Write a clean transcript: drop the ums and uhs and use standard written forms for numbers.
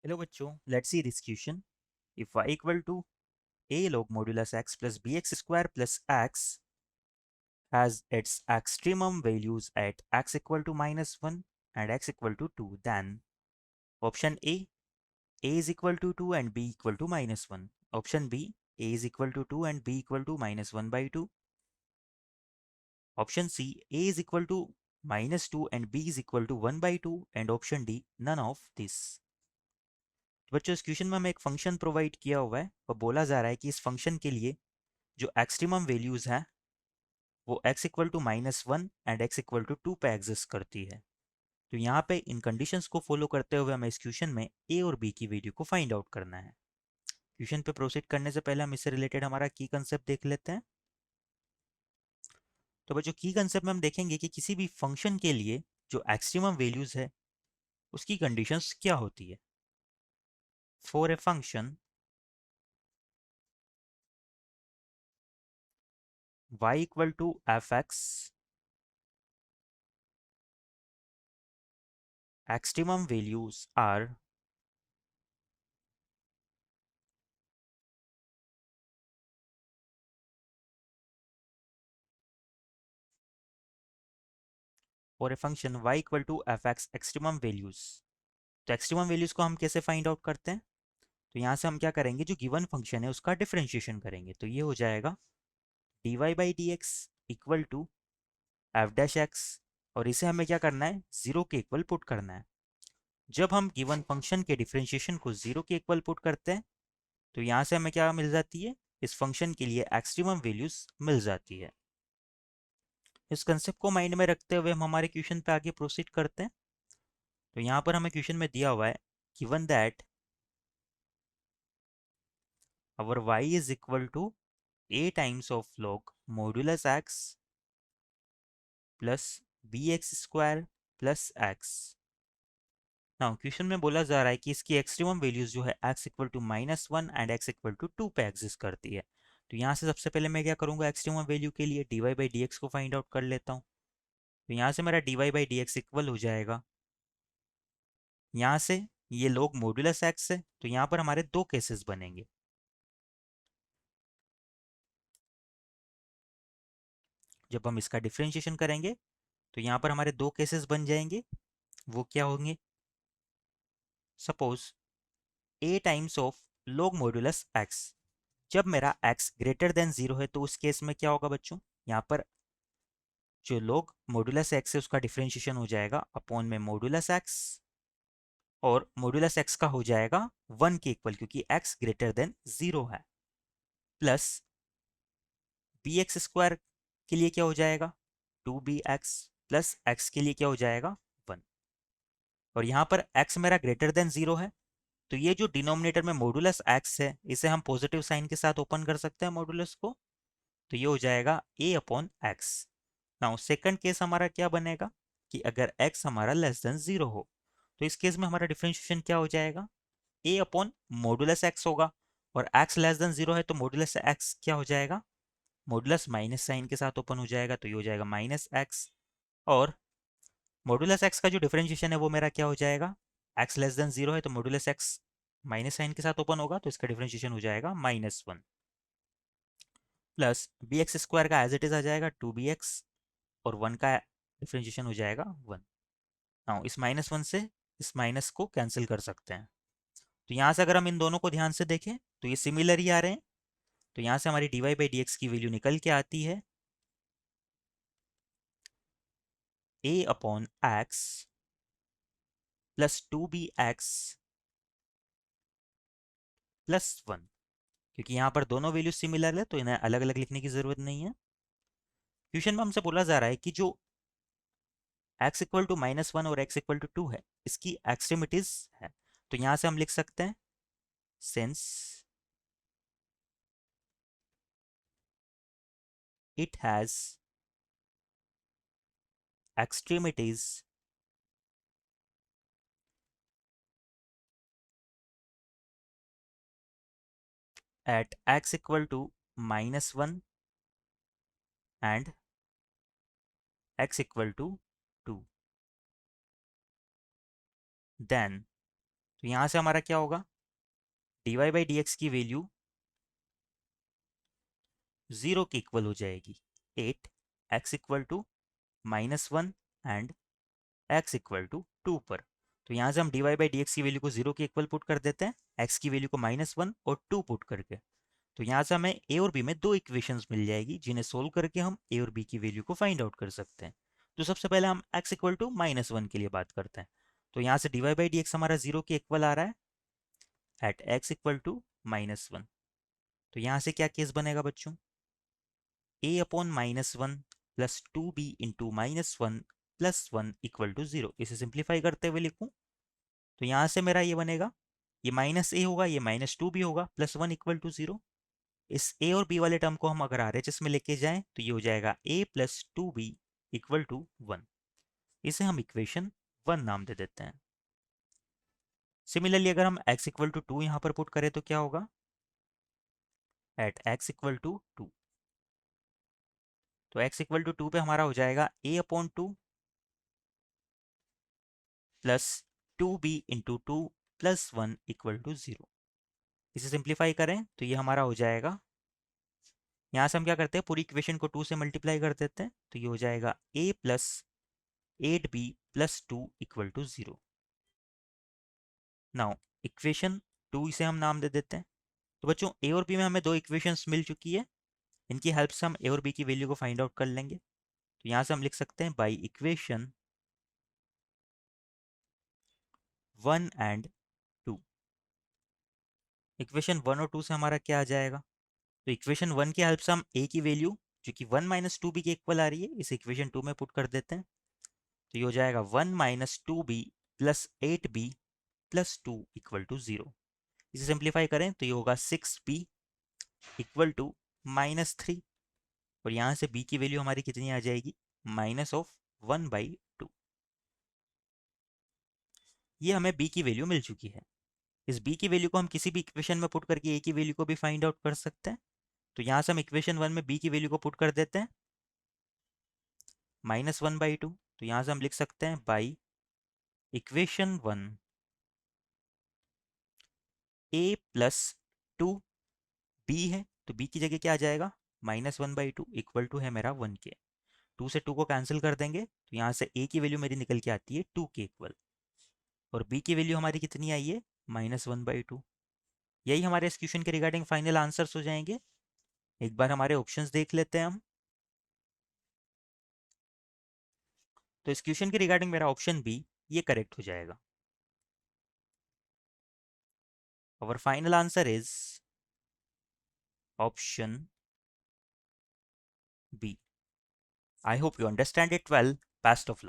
Hello बच्चों, let's see this question. If y equal to a log modulus x plus bx square plus x has its extremum values at x equal to -1 and x equal to 2, then option a is equal to 2 and b equal to -1. Option b, a is equal to 2 and b equal to -1 by 2. Option c, a is equal to -2 and b is equal to 1 by 2. And option d, none of this. बच्चों, इस question में हमें एक function provide किया हुआ है और बोला जा रहा है कि इस फंक्शन के लिए जो एक्सट्रीमम वैल्यूज हैं वो x equal to -1 and x equal to 2 पे एग्जिस्ट करती है. तो यहाँ पे इन कंडीशंस को फॉलो करते हुए हमें इस क्वेश्चन में a और b की वैल्यू को फाइंड आउट करना है. क्वेश्चन पे प्रोसीड करने से पहले हम इससे रिलेटेड हमारा की कंसेप्ट देख लेते हैं. तो बच्चों, की कंसेप्ट में हम देखेंगे कि किसी भी फंक्शन के लिए जो एक्सट्रीमम वैल्यूज है उसकी कंडीशंस क्या होती है. For a function y equal to fx, extremum values are for a function y equal to fx extremum values. तो एक्सट्रीमम वैल्यूज को हम कैसे फाइंड आउट करते हैं? तो यहाँ से हम क्या करेंगे, जो गिवन फंक्शन है उसका डिफरेंशिएशन करेंगे. तो ये हो जाएगा dy by d x equal to f dash x, और इसे हमें क्या करना है, जीरो के इक्वल पुट करना है. जब हम गिवन फंक्शन के डिफरेंशिएशन को जीरो के इक्वल पुट करते हैं तो यहाँ से हमें क्या मिल जाती है, इस फंक्शन के लिए एक्सट्रीमम वैल्यूज मिल जाती है. इस कंसेप्ट को माइंड में रखते हुए हम हमारे क्वेश्चन पे आगे प्रोसीड करते हैं. तो यहाँ पर हमें क्वेश्चन में दिया हुआ है given that our y is equal to a times of log modulus x plus bx square plus x. Now question में बोला जा रहा है कि इसकी एक्सट्रीमम वैल्यूज जो है x equal to -1 and x equal to 2 पे एग्जिस्ट करती है. तो यहाँ से सबसे पहले मैं क्या करूँगा, एक्सट्रीमम वैल्यू के लिए dy बाई डी को फाइंड आउट कर लेता हूँ. तो यहाँ से मेरा dy बाई डी इक्वल हो जाएगा, यहाँ से ये लोग मॉड्यूलस x है तो यहाँ पर हमारे दो केसेस बनेंगे. जब हम इसका डिफरेंशिएशन करेंगे तो यहाँ पर हमारे दो केसेस बन जाएंगे. वो क्या होंगे, suppose a times of log modulus x. जब मेरा x ग्रेटर देन जीरो है तो उस केस में क्या होगा बच्चों, यहाँ पर जो log मॉड्यूलस x है उसका डिफरेंशिएशन हो जाएगा अपॉन में मॉड्यूलस x, और मॉड्यूलस x का हो जाएगा 1 के इक्वल क्योंकि x ग्रेटर देन जीरो है, प्लस बी एक्स स्क्वायर के लिए क्या हो जाएगा 2bx, प्लस x के लिए क्या हो जाएगा 1. और यहाँ पर x मेरा ग्रेटर देन जीरो है तो ये जो डिनोमिनेटर में मॉडुलस x है इसे हम पॉजिटिव साइन के साथ ओपन कर सकते हैं मॉडुलस को. तो ये हो जाएगा a upon x. Now second case हमारा क्या बनेगा कि अगर x हमारा लेस देन जीरो हो तो इस केस में हमारा डिफरेंशिएशन क्या हो जाएगा, a अपॉन मॉडुलस x होगा. और x लेस देन जीरो है तो मॉडुलस x क्या हो जाएगा, मॉडुलस माइनस साइन के साथ ओपन हो जाएगा तो ये हो जाएगा -x. और मॉडुलस x का जो डिफरेंशिएशन है वो मेरा क्या हो जाएगा, x लेस देन जीरो है तो मॉडुलस x माइनस साइन के साथ ओपन होगा तो इसका डिफरेंशिएशन हो जाएगा -1, प्लस बी एक्स स्क्वायर का एज इट इज आ जाएगा 2bx, और 1 का डिफरेंशिएशन हो जाएगा 1. नाउ इस -1 से इस माइनस को कैंसिल कर सकते हैं. तो यहाँ से अगर हम इन दोनों को ध्यान से देखें तो ये सिमिलर ही आ रहे हैं. तो यहाँ से हमारी dy बाई डी की वैल्यू निकल के आती है a upon x plus 2bx plus 1. क्योंकि यहाँ पर दोनों वैल्यू सिमिलर है तो इन्हें अलग अलग लिखने की जरूरत नहीं है. क्वेश्चन में हमसे बोला जा रहा है कि जो x इक्वल टू -1 और x इक्वल टू 2 है इसकी एक्सट्रीमिटीज है. तो यहाँ से हम लिख सकते हैं since it has extremities at x equal to -1 and x equal to 2, then तो यहाँ से हमारा क्या होगा, dy बाई डी की वैल्यू 0 के इक्वल हो जाएगी 8 x equal to -1 and x equal to 2 पर। तो यहाँ से हम dy बाई डी की वैल्यू को 0 के इक्वल पुट कर देते हैं, x की वैल्यू को -1 और 2 पुट करके। तो यहाँ से हमें a और b में दो इक्वेशंस मिल जाएगी जिन्हें सोल्व करके हम a और b की वैल्यू को फाइंड आउट कर सकते हैं। तो सबसे पहले हम x इक्वल टू -1 के लिए बात करते हैं। तो यहाँ से dy बाई डी हमारा 0 के इक्वल आ रहा है एट x इक्वल टू -1। तो यहाँ से क्या केस बनेगा बच्चों, a upon -1 plus 2b into -1 plus 1 equal to 0। इसे सिंप्लीफाई करते हुए लिखूं तो यहाँ से मेरा ये बनेगा, ये माइनस ए होगा, ये -2b होगा, प्लस 1 इक्वल टू 0। इस a और b वाले टर्म को हम अगर RHS में लेके जाएं तो ये हो जाएगा a plus 2b equal to 1। इसे हम इक्वेशन 1 नाम दे देते हैं। सिमिलरली अगर हम x इक्वल टू 2 यहाँ पर पुट करें तो क्या होगा, एट x इक्वल टू 2। तो x इक्वल टू 2 पे हमारा हो जाएगा a upon 2 plus 2b into 2 plus 1 equal to 0। इसे सिंप्लीफाई करें तो ये हमारा हो जाएगा, यहाँ से हम क्या करते हैं, पूरी इक्वेशन को 2 से मल्टीप्लाई कर देते हैं। तो ये हो जाएगा a plus 8b plus 2 equal to 0। Now equation 2 इसे हम नाम दे देते हैं। तो बच्चों a और b में हमें दो इक्वेशंस मिल चुकी है, इनकी हेल्प से हम a और b की वैल्यू को फाइंड आउट कर लेंगे। तो यहाँ से हम लिख सकते हैं बाई इक्वेशन 1 एंड 2। इक्वेशन 1 और 2 से हमारा क्या आ जाएगा, तो इक्वेशन 1 की हेल्प से हम a की वैल्यू जो कि 1 माइनस 2b के इक्वल आ रही है इस इक्वेशन 2 में पुट कर देते हैं। तो ये हो जाएगा 1 minus 2b plus 8b plus 2 equal to 0। इसे सिंप्लीफाई करें तो ये होगा 6b इक्वल टू -3। और यहाँ से b की वैल्यू हमारी कितनी आ जाएगी, माइनस ऑफ 1/2। ये हमें b की वैल्यू मिल चुकी है। इस b की वैल्यू को हम किसी भी इक्वेशन में पुट करके a की वैल्यू को भी फाइंड आउट कर सकते हैं। तो यहाँ से हम इक्वेशन 1 में b की वैल्यू को पुट कर देते हैं, -1/2। तो यहाँ से हम लिख सकते हैं by equation 1 a plus 2b है, तो b की जगह क्या आ जाएगा, -1/2 इक्वल टू है मेरा 1 के। 2 से 2 को कैंसिल कर देंगे तो यहाँ से a की वैल्यू मेरी निकल के आती है 2 के इक्वल, और b की वैल्यू हमारी कितनी आई है, -1/2। यही हमारे इस क्वेश्चन के रिगार्डिंग फाइनल आंसर्स हो जाएंगे। एक बार हमारे ऑप्शंस देख लेते हैं हम। तो इस क्वेश्चन के रिगार्डिंग मेरा ऑप्शन बी ये करेक्ट हो जाएगा। our final answer is option B. I hope you understand it well. Best of luck.